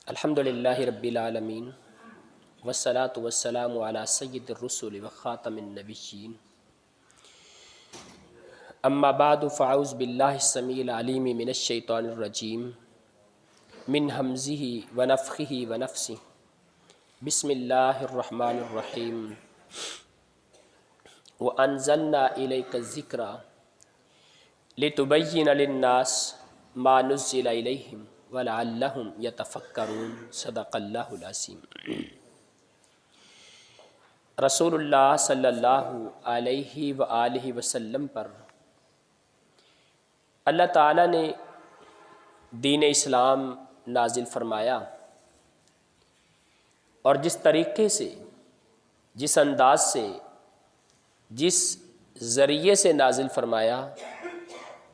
الحمدللہ رب العالمین والصلاة والسلام علی سید الرسل وخاتم النبیین اما بعد فاعوذ باللہ السمیع العلیم من الشیطان الرجیم من ہمزہ ونفخہ ونفثہ بسم اللہ الرحمن الرحیم وانزلنا الیک الذکر لتبین للناس ما نزل الیہم وَلَعَلَّهُمْ يَتَفَكَّرُونَ صدق اللہ العظیم۔ رسول اللہ صلی اللہ علیہ وآلہ وسلم پر اللہ تعالیٰ نے دین اسلام نازل فرمایا، اور جس طریقے سے، جس انداز سے، جس ذریعے سے نازل فرمایا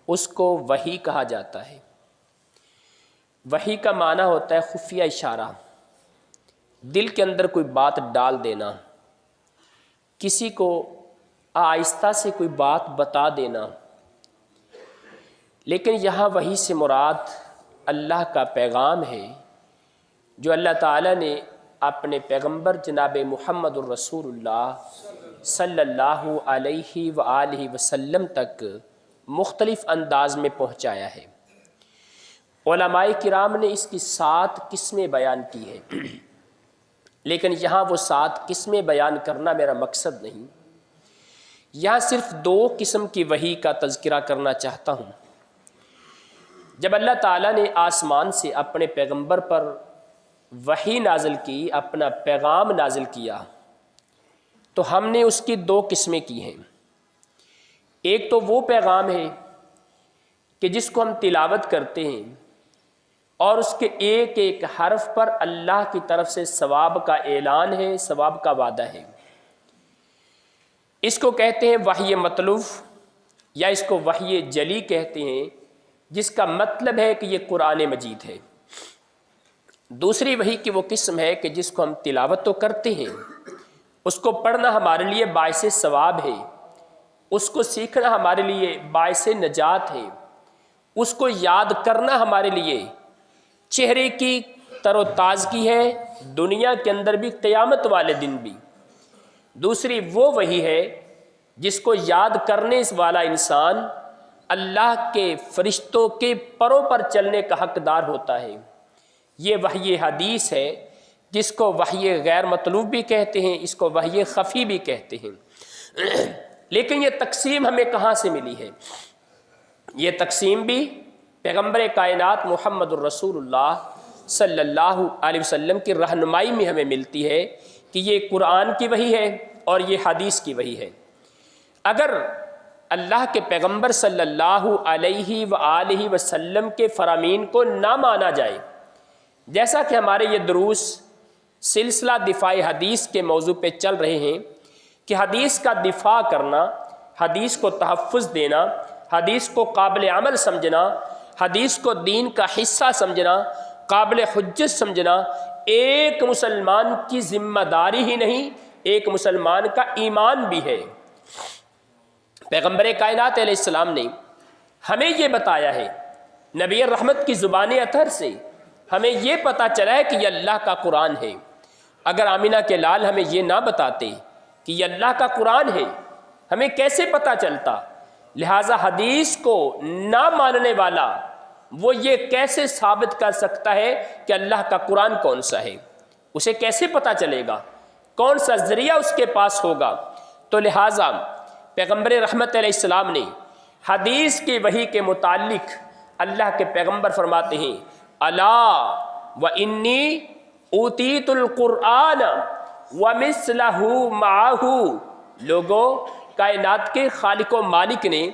اس کو وحی کہا جاتا ہے۔ وحی کا معنی ہوتا ہے خفیہ اشارہ، دل کے اندر کوئی بات ڈال دینا، کسی کو آہستہ سے کوئی بات بتا دینا۔ لیکن یہاں وحی سے مراد اللہ کا پیغام ہے جو اللہ تعالیٰ نے اپنے پیغمبر جناب محمد الرسول اللہ صلی اللہ علیہ وآلہ وسلم تک مختلف انداز میں پہنچایا ہے۔ علماء کرام نے اس کی 7 قسمیں بیان کی ہیں، لیکن یہاں وہ 7 قسمیں بیان کرنا میرا مقصد نہیں، یہاں صرف 2 قسم کی وحی کا تذکرہ کرنا چاہتا ہوں۔ جب اللہ تعالیٰ نے آسمان سے اپنے پیغمبر پر وحی نازل کی، اپنا پیغام نازل کیا، تو ہم نے اس کی 2 قسمیں کی ہیں۔ ایک تو وہ پیغام ہے کہ جس کو ہم تلاوت کرتے ہیں اور اس کے ایک ایک حرف پر اللہ کی طرف سے ثواب کا اعلان ہے، ثواب کا وعدہ ہے۔ اس کو کہتے ہیں وحی مطلوب، یا اس کو وحی جلی کہتے ہیں، جس کا مطلب ہے کہ یہ قرآن مجید ہے۔ دوسری وحی کی وہ قسم ہے کہ جس کو ہم تلاوت تو کرتے ہیں، اس کو پڑھنا ہمارے لیے باعث ثواب ہے، اس کو سیکھنا ہمارے لیے باعث نجات ہے، اس کو یاد کرنا ہمارے لیے چہرے کی تر و تازگی ہے، دنیا کے اندر بھی، قیامت والے دن بھی۔ دوسری وہ وحی ہے جس کو یاد کرنے والا انسان اللہ کے فرشتوں کے پروں پر چلنے کا حقدار ہوتا ہے۔ یہ وحی حدیث ہے، جس کو وحی غیر مطلوب بھی کہتے ہیں، اس کو وحی خفی بھی کہتے ہیں۔ لیکن یہ تقسیم ہمیں کہاں سے ملی ہے؟ یہ تقسیم بھی پیغمبر کائنات محمد الرسول اللہ صلی اللہ علیہ وسلم کی رہنمائی میں ہمیں ملتی ہے کہ یہ قرآن کی وحی ہے اور یہ حدیث کی وحی ہے۔ اگر اللہ کے پیغمبر صلی اللہ علیہ وآلہ وسلم کے فرامین کو نہ مانا جائے، جیسا کہ ہمارے یہ دروس سلسلہ دفاع حدیث کے موضوع پہ چل رہے ہیں کہ حدیث کا دفاع کرنا، حدیث کو تحفظ دینا، حدیث کو قابل عمل سمجھنا، حدیث کو دین کا حصہ سمجھنا، قابل حجت سمجھنا ایک مسلمان کی ذمہ داری ہی نہیں، ایک مسلمان کا ایمان بھی ہے۔ پیغمبر کائنات علیہ السلام نے ہمیں یہ بتایا ہے، نبی رحمت کی زبان اطہر سے ہمیں یہ پتہ چلا ہے کہ یہ اللہ کا قرآن ہے۔ اگر آمینہ کے لال ہمیں یہ نہ بتاتے کہ یہ اللہ کا قرآن ہے، ہمیں کیسے پتہ چلتا؟ لہٰذا حدیث کو نہ ماننے والا وہ یہ کیسے ثابت کر سکتا ہے کہ اللہ کا قرآن کون سا ہے؟ اسے کیسے پتہ چلے گا؟ کون سا ذریعہ اس کے پاس ہوگا؟ تو لہٰذا پیغمبر رحمت علیہ السلام نے حدیث کی وحی کے متعلق اللہ کے پیغمبر فرماتے ہیں الا وانی اوتیت القرآن ومثلہ معہ، لوگوں، کائنات کے خالق و مالک نے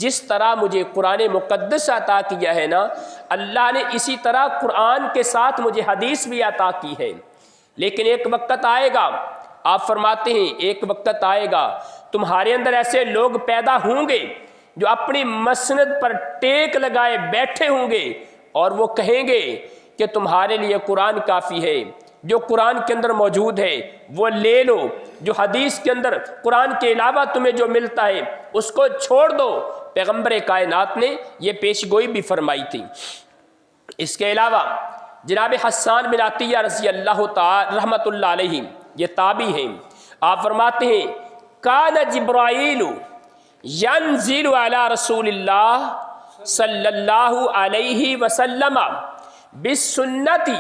جس طرح مجھے قرآن مقدس عطا کیا ہے نا، اللہ نے اسی طرح قرآن کے ساتھ مجھے حدیث بھی عطا کی ہے۔ لیکن ایک وقت آئے گا، آپ فرماتے ہیں ایک وقت آئے گا تمہارے اندر ایسے لوگ پیدا ہوں گے جو اپنی مسند پر ٹیک لگائے بیٹھے ہوں گے، اور وہ کہیں گے کہ تمہارے لیے قرآن کافی ہے، جو قرآن کے اندر موجود ہے وہ لے لو، جو حدیث کے اندر قرآن کے علاوہ تمہیں جو ملتا ہے اس کو چھوڑ دو۔ پیغمبر کائنات نے یہ پیش گوئی بھی فرمائی تھی۔ اس کے علاوہ جناب حسان بن عطیہ رضی اللہ تعالی رحمۃ اللہ علیہ، یہ تابعی ہیں، آپ فرماتے ہیں کان جبرائیل ینزل علی رسول اللہ صلی اللہ علیہ وسلم بالسنت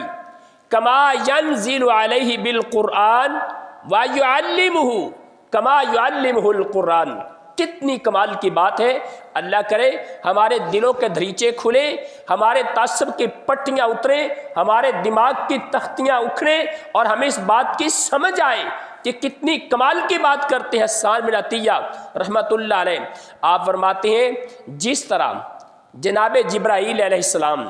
کما ینزل علیہ بالقرآن ویعلمہ کما یعلمہ القرآن۔ کتنی کمال کی بات ہے، اللہ کرے ہمارے دلوں کے دریچے کھلے، ہمارے تعصب کی پٹیاں اتریں، ہمارے دماغ کی تختیاں اکھڑیں اور ہمیں اس بات کی سمجھ آئے کہ کتنی کمال کی بات کرتے ہیں حسان بن عطیہ رحمۃ اللہ علیہ۔ آپ فرماتے ہیں جس طرح جناب جبرائیل علیہ السلام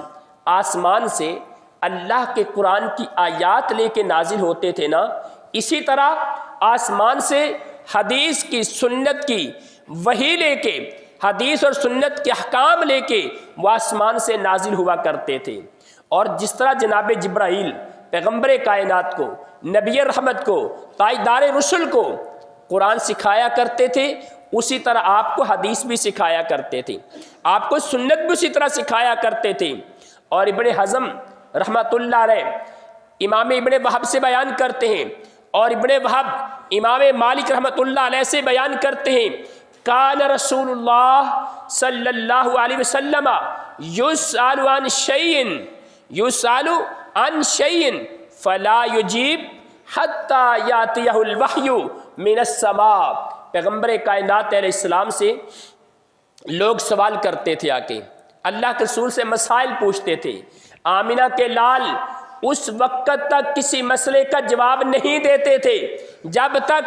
آسمان سے اللہ کے قرآن کی آیات لے کے نازل ہوتے تھے نا، اسی طرح آسمان سے حدیث کی سنت کی وحی لے کے، حدیث اور سنت کے احکام لے کے وہ آسمان سے نازل ہوا کرتے تھے۔ اور جس طرح جناب جبرائیل پیغمبر کائنات کو، نبی رحمت کو، تاجدار رسل کو قرآن سکھایا کرتے تھے، اسی طرح آپ کو حدیث بھی سکھایا کرتے تھے، آپ کو سنت بھی اسی طرح سکھایا کرتے تھے۔ اور ابن حزم رحمۃ اللہ علیہ امام ابن وہب سے بیان کرتے ہیں، اور ابن وہب امام مالک رحمۃ اللہ علیہ سے بیان کرتے ہیں کان رسول اللہ صلی اللہ علیہ وسلم یسأل عن شیء فلا یجیب حتی یاتیہ الوحی من السماء۔ پیغمبر کائنات علیہ السلام سے لوگ سوال کرتے تھے، آ کے اللہ کے رسول سے مسائل پوچھتے تھے، آمنہ کے لال اس وقت تک کسی مسئلے کا جواب نہیں دیتے تھے جب تک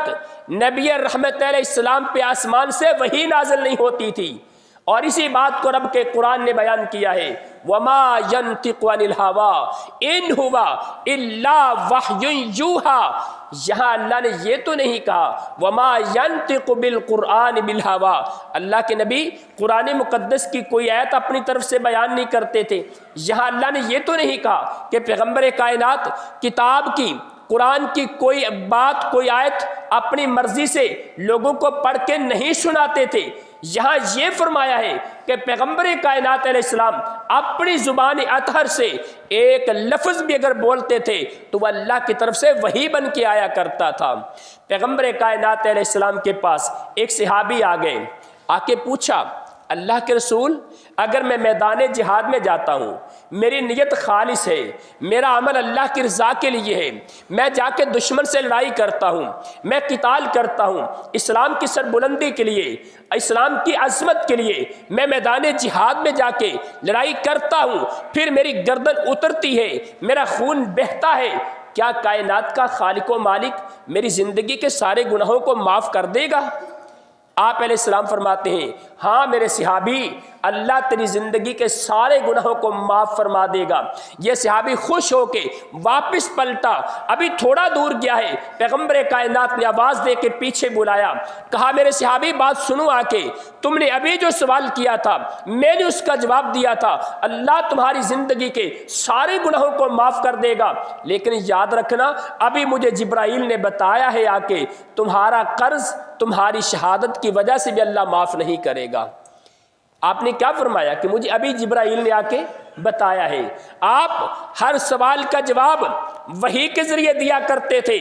نبی رحمت علیہ السلام پہ آسمان سے وحی نازل نہیں ہوتی تھی۔ اور اسی بات کو رب کے قرآن نے بیان کیا ہے وَمَا يَنْطِقُ عَنِ الْهَوَىٰ إِنْ هُوَ إِلَّا وَحْيٌ يُوحَىٰ۔ یہاں اللہ نے یہ تو نہیں کہا وَمَا يَنْطِقُ بِالْقُرْآنِ بِالْهَوَىٰ، اللہ کے نبی قرآن مقدس کی کوئی آیت اپنی طرف سے بیان نہیں کرتے تھے۔ یہاں اللہ نے یہ تو نہیں کہا کہ پیغمبر کائنات کتاب کی، قرآن کی کوئی بات، کوئی آیت اپنی مرضی سے لوگوں کو پڑھ کے نہیں سناتے تھے۔ یہاں یہ فرمایا ہے کہ پیغمبر کائنات علیہ السلام اپنی زبان اطہر سے ایک لفظ بھی اگر بولتے تھے تو وہ اللہ کی طرف سے وحی بن کے آیا کرتا تھا۔ پیغمبر کائنات علیہ السلام کے پاس ایک صحابی آ گئے، آ کے پوچھا اللہ کے رسول اگر میں میدان جہاد میں جاتا ہوں، میری نیت خالص ہے، میرا عمل اللہ کی رضا کے لیے ہے، میں جا کے دشمن سے لڑائی کرتا ہوں، میں قتال کرتا ہوں اسلام کی سربلندی کے لیے، اسلام کی عظمت کے لیے، میں میدان جہاد میں جا کے لڑائی کرتا ہوں، پھر میری گردن اترتی ہے، میرا خون بہتا ہے، کیا کائنات کا خالق و مالک میری زندگی کے سارے گناہوں کو معاف کر دے گا؟ آپ علیہ السلام فرماتے ہیں ہاں میرے صحابی، اللہ تیری زندگی کے سارے گناہوں کو معاف فرما دے گا۔ یہ صحابی خوش ہو کے واپس پلٹا، ابھی تھوڑا دور گیا ہے، پیغمبر کائنات نے آواز دے کے پیچھے بلایا، کہا میرے صحابی بات سنو، آ کے تم نے ابھی جو سوال کیا تھا میں نے اس کا جواب دیا تھا، اللہ تمہاری زندگی کے سارے گناہوں کو معاف کر دے گا، لیکن یاد رکھنا ابھی مجھے جبرائیل نے بتایا ہے آ کے تمہارا قرض تمہاری شہادت کی وجہ سے بھی اللہ معاف نہیں کرے گا۔ آپ نے کیا فرمایا کہ مجھے ابھی جبرائیل نے آ کے بتایا ہے۔ آپ ہر سوال کا جواب وحی کے ذریعے دیا کرتے تھے،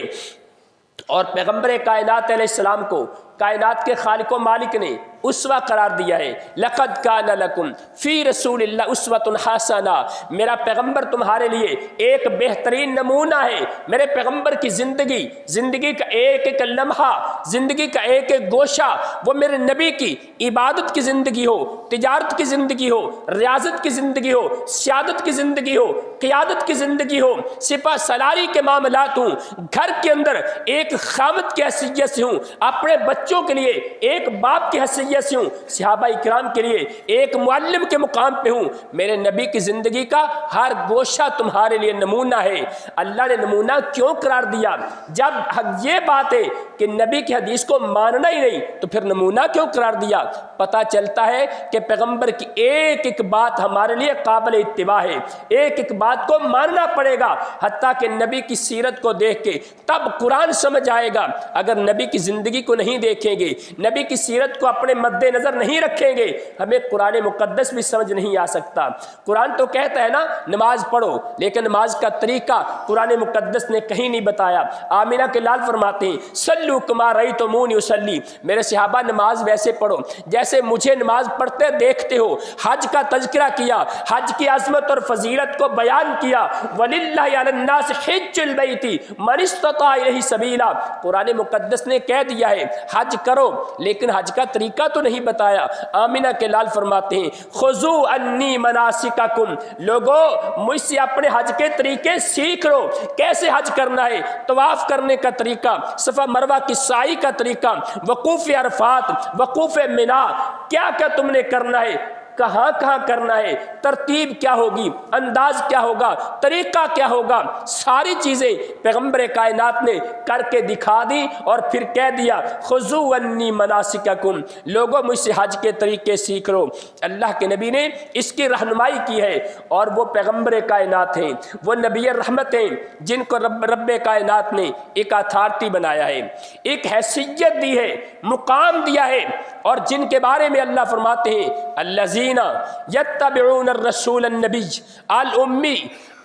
اور پیغمبر کائنات علیہ السلام کو کائنات کے خالق و مالک نے اسوہ قرار دیا ہے۔ لقد کان لکم فی رسول اللہ اسوۃ حسنہ، میرا پیغمبر تمہارے لیے ایک بہترین نمونہ ہے۔ میرے پیغمبر کی زندگی کا ایک ایک لمحہ، زندگی کا ایک ایک گوشہ وہ میرے نبی کی عبادت کی زندگی ہو، تجارت کی زندگی ہو، ریاضت کی زندگی ہو، سیادت کی زندگی ہو، قیادت کی زندگی ہو، سپہ سالاری کے معاملات ہوں، گھر کے اندر ایک خامد کی حیثیت سے ہوں، اپنے بچوں کے لیے ایک باپ کی حیثیت سے ہوں، صحابہ اکرام کے لیے ایک معلم کے مقام پہ ہوں، میرے نبی کی زندگی کا ہر گوشہ تمہارے لیے نمونہ ہے۔ اللہ نے نمونہ کیوں قرار دیا؟ جب یہ بات ہے کہ نبی کی حدیث کو ماننا ہی نہیں تو پھر نمونہ کیوں قرار دیا؟ پتہ چلتا ہے کہ پیغمبر کی ایک ایک بات ہمارے لیے قابل اتباع ہے، ایک ایک بات کو ماننا پڑے گا، حتیٰ کہ نبی کی سیرت کو دیکھ کے تب قرآن سمجھ آئے گا۔ اگر نبی کی زندگی کو نہیں دیکھ دیکھیں گے, نبی کی سیرت کو اپنے مد نظر نہیں رکھیں گے, ہمیں قرآن مقدس بھی سمجھ نہیں آ سکتا. قرآن تو کہتا ہے نا نماز پڑھو, لیکن نماز کا طریقہ قرآن مقدس نے کہیں نہیں بتایا. آمینہ کے لال فرماتے ہیں صلو کما رأیتمونی اصلی, میرے صحابہ نماز ویسے پڑھو جیسے مجھے نماز پڑھتے دیکھتے ہو. حج کا تذکرہ کیا, حج کی عظمت اور فضیلت کو بیان کیا. وَلِلَّهِ عَلَى النَّاسِ حِجُّ الْبَيْتِ مَنِ اسْتَطَاعَ إِلَيْهِ سَبِيلًا, قرآن مقدس نے کہہ دیا ہے حج کرو, لیکن حج کا طریقہ تو نہیں بتایا. آمینہ کے لال فرماتے ہیں خُذُوا عَنِّی مَنَاسِکَکُمْ, لوگو مجھ سے اپنے حج کے طریقے سیکھ لو. کیسے حج کرنا ہے, طواف کرنے کا طریقہ, صفا مروہ کی سعی کا طریقہ, وقوف عرفات, وقوف منا, کیا کیا تم نے کرنا ہے, کہاں کہاں کرنا ہے, ترتیب کیا ہوگی, انداز کیا ہوگا, طریقہ کیا ہوگا, ساری چیزیں پیغمبر کائنات نے کر کے دکھا دی اور پھر کہہ دیا خذوا عنی مناسککم, لوگوں مجھ سے حج کے طریقے سیکھ لو. اللہ کے نبی نے اس کی رہنمائی کی ہے, اور وہ پیغمبر کائنات ہیں, وہ نبی رحمت ہیں, جن کو رب کائنات نے ایک اتھارٹی بنایا ہے, ایک حیثیت دی ہے, مقام دیا ہے, اور جن کے بارے میں اللہ فرماتے ہیں الذین یتبعون الرسول النبی الامی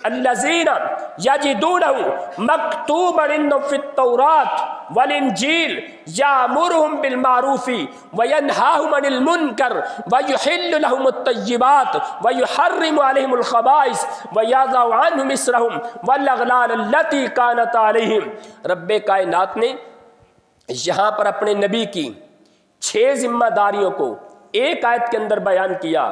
الذین یجدونہ مکتوبا عندهم فی التوراۃ والانجیل یامرهم بالمعروف وینہاہم عن المنکر ویحل لهم الطیبات ویحرم علیہم الخبائث ویضع عنہم اصرہم والاغلال التی کانت علیہم. رب کائنات نے یہاں پر اپنے نبی کی 6 ذمہ داریوں کو ایک آیت کے اندر بیان کیا.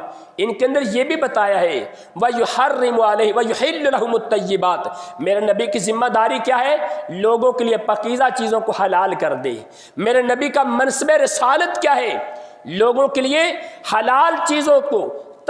ان کے اندر یہ بھی بتایا ہے وَيُحَرِّمُ عَلَيْهِ وَيُحِلُّ لَهُمُ الطَّيِّبَاتِ, میرے نبی کی ذمہ داری کیا ہے, لوگوں کے لیے پاکیزہ چیزوں کو حلال کر دے. میرے نبی کا منصب رسالت کیا ہے, لوگوں کے لیے حلال چیزوں کو,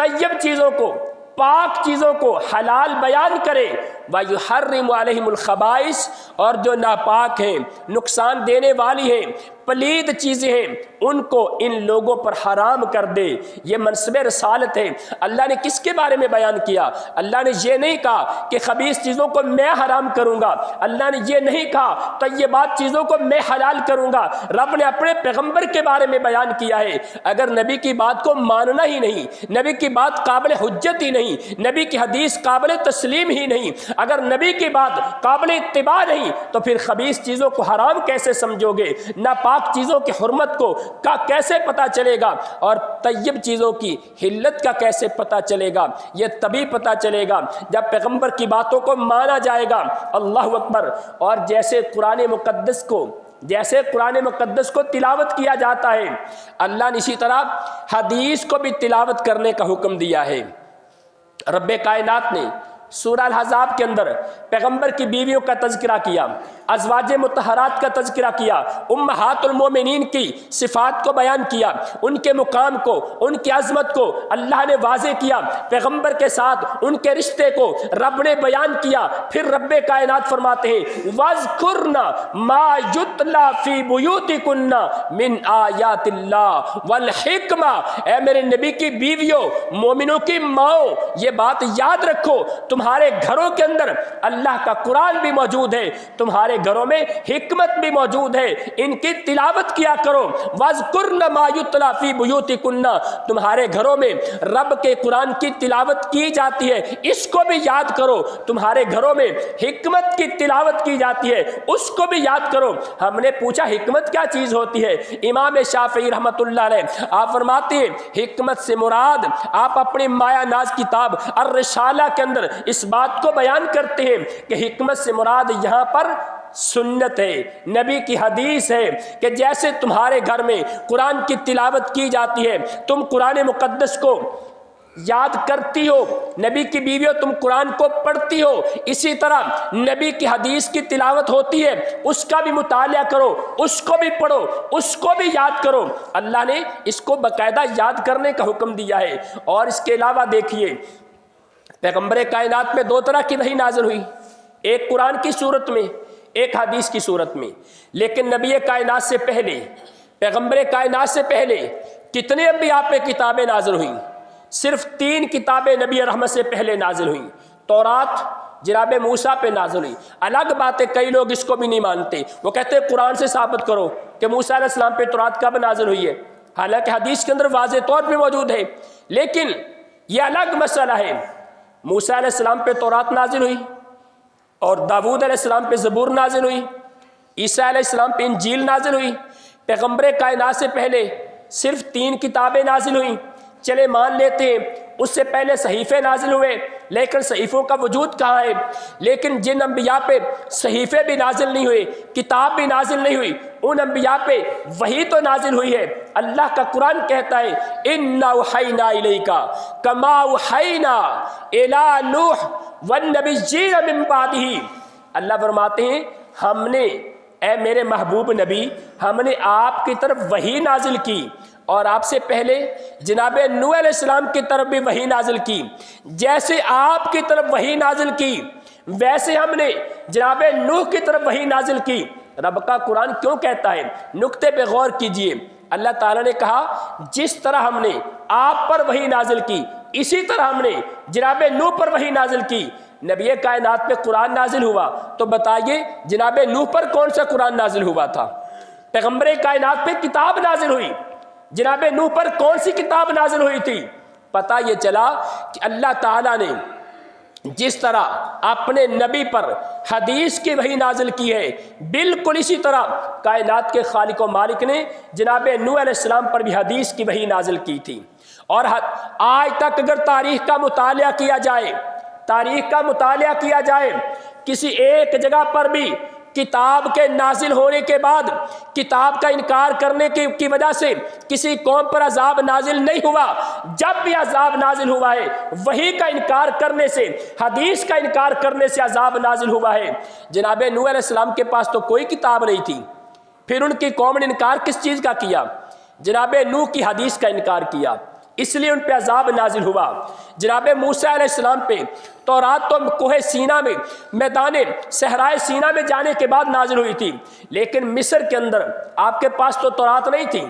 طیب چیزوں کو, پاک چیزوں کو حلال بیان کرے. وَيُحَرِّمُ عَلَيْهِمُ الْخَبَائِث, اور جو ناپاک ہیں, نقصان دینے والی ہیں, پلید چیزیں ہیں, ان کو ان لوگوں پر حرام کر دے. یہ منصب رسالت ہے. اللہ نے کس کے بارے میں بیان کیا, اللہ نے یہ نہیں کہا کہ خبیث چیزوں کو میں حرام کروں گا, اللہ نے یہ نہیں کہا طیبات چیزوں کو میں حلال کروں گا. رب نے اپنے پیغمبر کے بارے میں بیان کیا ہے. اگر نبی کی بات کو ماننا ہی نہیں, نبی کی بات قابل حجت ہی نہیں, نبی کی حدیث قابل تسلیم ہی نہیں, اگر نبی کی بات قابل اتباع نہیں, تو پھر خبیث چیزوں کو حرام کیسے سمجھو گے, ناپاک چیزوں کی حرمت کو کا کیسے پتا چلے گا, اور طیب چیزوں کی حلت کا کیسے پتا چلے گا. یہ تبھی پتا چلے گا جب پیغمبر کی باتوں کو مانا جائے گا. اللہ اکبر. اور جیسے قرآن مقدس کو تلاوت کیا جاتا ہے, اللہ نے اسی طرح حدیث کو بھی تلاوت کرنے کا حکم دیا ہے. رب کائنات نے سورہ الاحزاب کے اندر پیغمبر کی بیویوں کا تذکرہ کیا, ازواج مطہرات کا تذکرہ کیا, امہات المومنین کی صفات کو بیان کیا, ان کے مقام کو, ان کی عظمت کو اللہ نے واضح کیا. پیغمبر کے ساتھ ان کے رشتے کو رب نے بیان کیا. پھر رب کائنات فرماتے ہیں وَاذْكُرْنَ مَا يُتْلَى فِي بُيُوتِكُنَّ مِنْ آیَاتِ اللَّهِ وَالْحِکْمَةِ, اے میرے نبی کی بیویوں, مومنوں کی ماؤں, یہ بات یاد رکھو, تمہارے گھروں کے اندر اللہ کا قرآن بھی موجود ہے, تمہارے گھروں میں حکمت بھی موجود ہے, ان کی تلاوت کیا کرو. وَاذْكُرْنَ مَا يُتْلَى فِي بُيُوتِكُنَّ, تمہارے گھروں میں رب کے قرآن کی تلاوت کی جاتی ہے, اس کو بھی یاد کرو. تمہارے گھروں میں حکمت کی تلاوت کی جاتی ہے, اس کو بھی یاد کرو. ہم نے پوچھا حکمت کیا چیز ہوتی ہے, امام شافعی رحمۃ اللہ علیہ آپ فرماتے ہیں حکمت سے مراد, آپ اپنی مایا ناز کتاب الرسالہ کے اندر اس بات کو بیان کرتے ہیں کہ حکمت سے مراد یہاں پر سنت ہے, نبی کی حدیث ہے, کہ جیسے تمہارے گھر میں قرآن کی تلاوت کی جاتی ہے, تم قرآن مقدس کو یاد کرتی ہو, نبی کی بیویوں تم قرآن کو پڑھتی ہو, اسی طرح نبی کی حدیث کی تلاوت ہوتی ہے, اس کا بھی مطالعہ کرو, اس کو بھی پڑھو, اس کو بھی یاد کرو. اللہ نے اس کو باقاعدہ یاد کرنے کا حکم دیا ہے. اور اس کے علاوہ دیکھیے پیغمبر کائنات میں 2 طرح کی وحی نازل ہوئی, ایک قرآن کی صورت میں, ایک حدیث کی صورت میں. لیکن نبی کائنات سے پہلے, پیغمبر کائنات سے پہلے کتنے انبیاء پہ کتابیں نازل ہوئیں؟ صرف 3 کتابیں نبی رحمت سے پہلے نازل ہوئیں. تورات جناب موسیٰ پہ نازل ہوئی. الگ بات ہے کئی لوگ اس کو بھی نہیں مانتے, وہ کہتے ہیں قرآن سے ثابت کرو, کہ موسیٰ علیہ السلام پہ تورات کب نازل ہوئی ہے، حالانکہ حدیث کے اندر واضح طور پہ موجود ہے، لیکن یہ الگ مسئلہ ہے۔ موسیٰ علیہ السلام پہ تورات نازل ہوئی اور داؤد علیہ السلام پہ زبور نازل ہوئی، عیسیٰ علیہ السلام پہ انجیل نازل ہوئی، پیغمبر کائنات سے پہلے صرف 3 کتابیں نازل ہوئیں، چلے مان لیتے ہیں اس سے پہلے صحیفے نازل ہوئے، لیکن صحیفوں کا وجود کہاں ہے؟ لیکن جن انبیاء پہ صحیفے بھی نازل نہیں ہوئے، کتاب بھی نازل نہیں ہوئی، ان انبیاء پہ وحی تو نازل ہوئی ہے۔ اللہ کا قرآن کہتا ہے اِنَّا أَوْحَيْنَا إِلَيْكَ كَمَا أَوْحَيْنَا إِلَىٰ نُوحٍ وَالنَّبِيِّينَ مِن بَعْدِهِ۔ اللہ فرماتے ہیں ہم نے، اے میرے محبوب نبی، ہم نے آپ کی طرف وحی نازل کی، اور آپ سے پہلے جناب نوح علیہ السلام کی طرف بھی وحی نازل کی۔ جیسے آپ کی طرف وحی نازل کی ویسے ہم نے جناب نوح کی طرف وحی نازل کی۔ رب کا قرآن کیوں کہتا ہے؟ نقطے پہ غور کیجئے۔ اللہ تعالیٰ نے کہا جس طرح ہم نے آپ پر وحی نازل کی اسی طرح ہم نے جناب نوح پر وحی نازل کی۔ نبی کائنات پہ قرآن نازل ہوا تو بتائیے جناب نوح پر کون سا قرآن نازل ہوا تھا؟ پیغمبر کائنات پہ کتاب نازل ہوئی، جناب نوح پر کون سی کتاب نازل ہوئی تھی؟ پتہ یہ چلا کہ اللہ تعالیٰ نے جس طرح اپنے نبی پر حدیث کی وحی نازل کی ہے، بالکل اسی طرح کائنات کے خالق و مالک نے جناب نوح علیہ السلام پر بھی حدیث کی وحی نازل کی تھی۔ اور آج تک اگر تاریخ کا مطالعہ کیا جائے، تاریخ کا مطالعہ کیا جائے، کسی ایک جگہ پر بھی کتاب کے نازل ہونے کے بعد کتاب کا انکار کرنے کی وجہ سے کسی قوم پر عذاب نازل نہیں ہوا۔ جب بھی عذاب نازل ہوا ہے وحی کا انکار کرنے سے، حدیث کا انکار کرنے سے عذاب نازل ہوا ہے۔ جناب نوح علیہ السلام کے پاس تو کوئی کتاب نہیں تھی، پھر ان کی قوم نے انکار کس چیز کا کیا؟ جناب نوح کی حدیث کا انکار کیا، اس لیے ان پہ عذاب نازل ہوا۔ جناب موسیٰ علیہ السلام پہ تورات تو کوہ سینا میں، میدان صحرائے سینا میں جانے کے بعد نازل ہوئی تھی، لیکن مصر کے اندر آپ کے پاس تو تورات نہیں تھی۔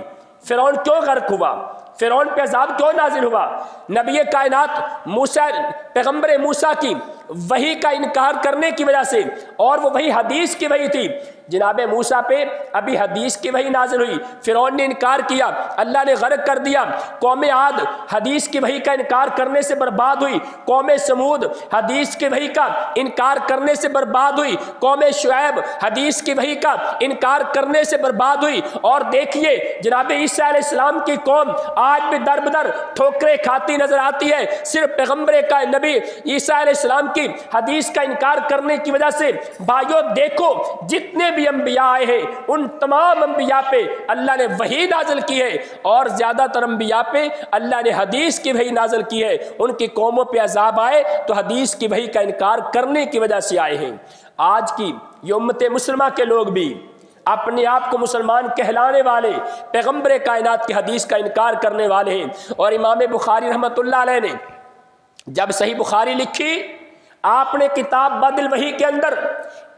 فرعون کیوں غرق ہوا؟ فرعون پہ عذاب کیوں نازل ہوا؟ نبی کائنات موسیٰ، پیغمبر موسیٰ کی وحی کا انکار کرنے کی وجہ سے، اور وہ وہی حدیث کی وحی تھی۔ جناب موسیٰ پہ ابھی حدیث کی وحی نازل ہوئی، فرعون نے انکار کیا، اللہ نے غرق کر دیا۔ قوم عاد حدیث کی وحی کا انکار کرنے سے برباد ہوئی، قوم سمود حدیث کی وحی کا انکار کرنے سے برباد ہوئی، قوم شعیب حدیث کی وحی کا انکار کرنے سے برباد ہوئی۔ اور دیکھیے جناب عیسیٰ علیہ السلام کی قوم آج بھی در بدر ٹھوکریں کھاتی نظر آتی ہے، صرف پیغمبر کا نبی عیسیٰ علیہ السلام کی حدیث کا انکار کرنے کی وجہ سے۔ بھائیو دیکھو جتنے بھی انبیاء آئے ہیں ان تمام انبیاء پہ اللہ نے وحی نازل کی ہے، اور زیادہ تر انبیاء پہ اللہ نے حدیث کی وحی نازل کی ہے۔ ان کی قوموں پہ عذاب آئے تو حدیث کی وحی کا انکار کرنے کی وجہ سے آئے ہیں۔ آج کی یہ امت مسلمہ کے لوگ بھی اپنے آپ کو مسلمان کہلانے والے پیغمبر کائنات کی حدیث کا انکار کرنے والے ہیں۔ اور امام بخاری رحمۃ اللہ علیہ نے جب صحیح بخاری لکھی، آپ نے کتاب بدل وحی کے اندر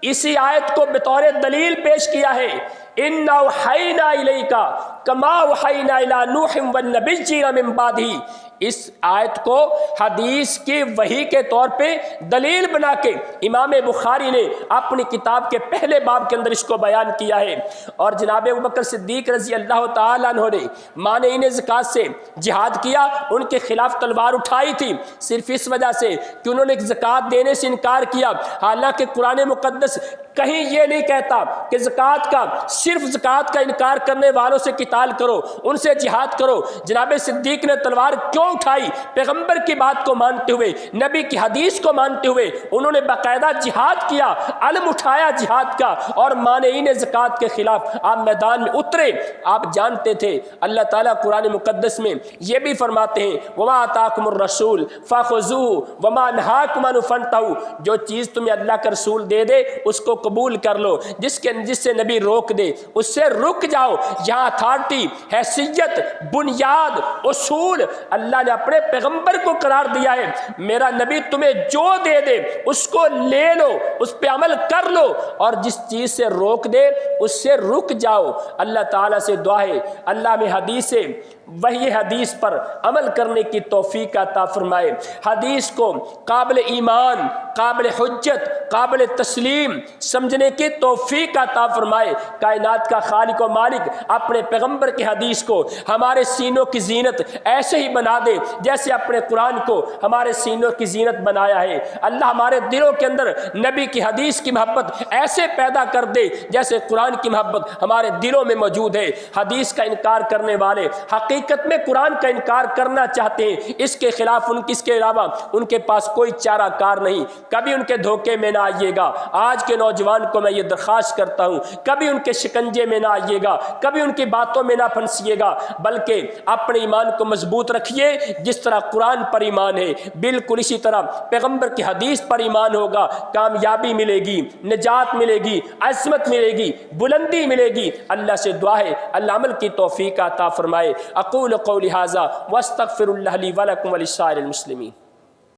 اسی آیت کو بطور دلیل پیش کیا ہے، اِنَّا أَوْحَيْنَا إِلَيْكَ كَمَا أَوْحَيْنَا إِلَىٰ نُوحٍ وَالنَّبِيِّينَ مِن بَعْدِهِ۔ اس آیت کو حدیث کی وحی کے طور پہ دلیل بنا کے امام بخاری نے اپنی کتاب کے پہلے باب کے اندر اس کو بیان کیا ہے۔ اور جناب ابوبکر صدیق رضی اللہ تعالیٰ عنہ نے مانعین زکوٰۃ سے جہاد کیا، ان کے خلاف تلوار اٹھائی تھی، صرف اس وجہ سے کہ انہوں نے زکوٰۃ دینے سے انکار کیا۔ حالانکہ قرآن مقدس کہیں یہ نہیں کہتا کہ زکوٰۃ کا، صرف زکوٰۃ کا انکار کرنے والوں سے قتال کرو، ان سے جہاد کرو۔ جناب صدیق نے تلوار کیوں اٹھائی؟ پیغمبر کی بات کو مانتے ہوئے، نبی کی حدیث کو مانتے ہوئے انہوں نے باقاعدہ جہاد کیا، علم اٹھایا جہاد کا، اور مانعین زکوٰۃ کے خلاف آپ میدان میں اترے۔ آپ جانتے تھے اللہ تعالیٰ قرآن مقدس میں یہ بھی فرماتے ہیں وَمَا آتَاكُمُ الرَّسُولُ فَخُذُوهُ وَمَا نَهَاكُمْ عَنْهُ فَانْتَهُوا۔ جو چیز تمہیں اللہ کا رسول دے دے اس کو قبول کر لو، جس سے نبی روک دے اس سے رک جاؤ۔ یہاں اتھارٹی، حیثیت، بنیاد، اصول اللہ نے اپنے پیغمبر کو قرار دیا ہے۔ میرا نبی تمہیں جو دے دے اس کو لے لو، اس پہ عمل کر لو، اور جس چیز سے روک دے اس سے رک جاؤ۔ اللہ تعالیٰ سے دعا ہے اللہ میں حدیث وہی حدیث پر عمل کرنے کی توفیق عطا فرمائے، حدیث کو قابل ایمان، قابل حجت، قابل تسلیم سمجھنے کی توفیق عطا فرمائے۔ کائنات کا خالق و مالک اپنے پیغمبر کی حدیث کو ہمارے سینوں کی زینت ایسے ہی بنا دے جیسے اپنے قرآن کو ہمارے سینوں کی زینت بنایا ہے۔ اللہ ہمارے دلوں کے اندر نبی کی حدیث کی محبت ایسے پیدا کر دے جیسے قرآن کی محبت ہمارے دلوں میں موجود ہے۔ حدیث کا انکار کرنے والے حقیقت میں قرآن کا انکار کرنا چاہتے ہیں، اس کے خلاف اس کے علاوہ ان کے پاس کوئی چارہ کار نہیں۔ کبھی ان کے دھوکے میں نہ آئیے گا۔ آج کے نوجوان کو میں یہ درخواست کرتا ہوں، کبھی ان کے شکنجے میں نہ آئیے گا، کبھی ان کی باتوں میں نہ پھنسیے گا، بلکہ اپنے ایمان کو مضبوط رکھیے۔ جس طرح قرآن پر ایمان ہے، بالکل اسی طرح پیغمبر کی حدیث پر ایمان ہوگا، کامیابی ملے گی، نجات ملے گی، عظمت ملے گی، بلندی ملے گی۔ اللہ سے دعا ہے اللہ عمل کی توفیق عطا فرمائے۔ اقول قولی ھذا واستغفر اللہ لی ولکم ولسائر المسلمین۔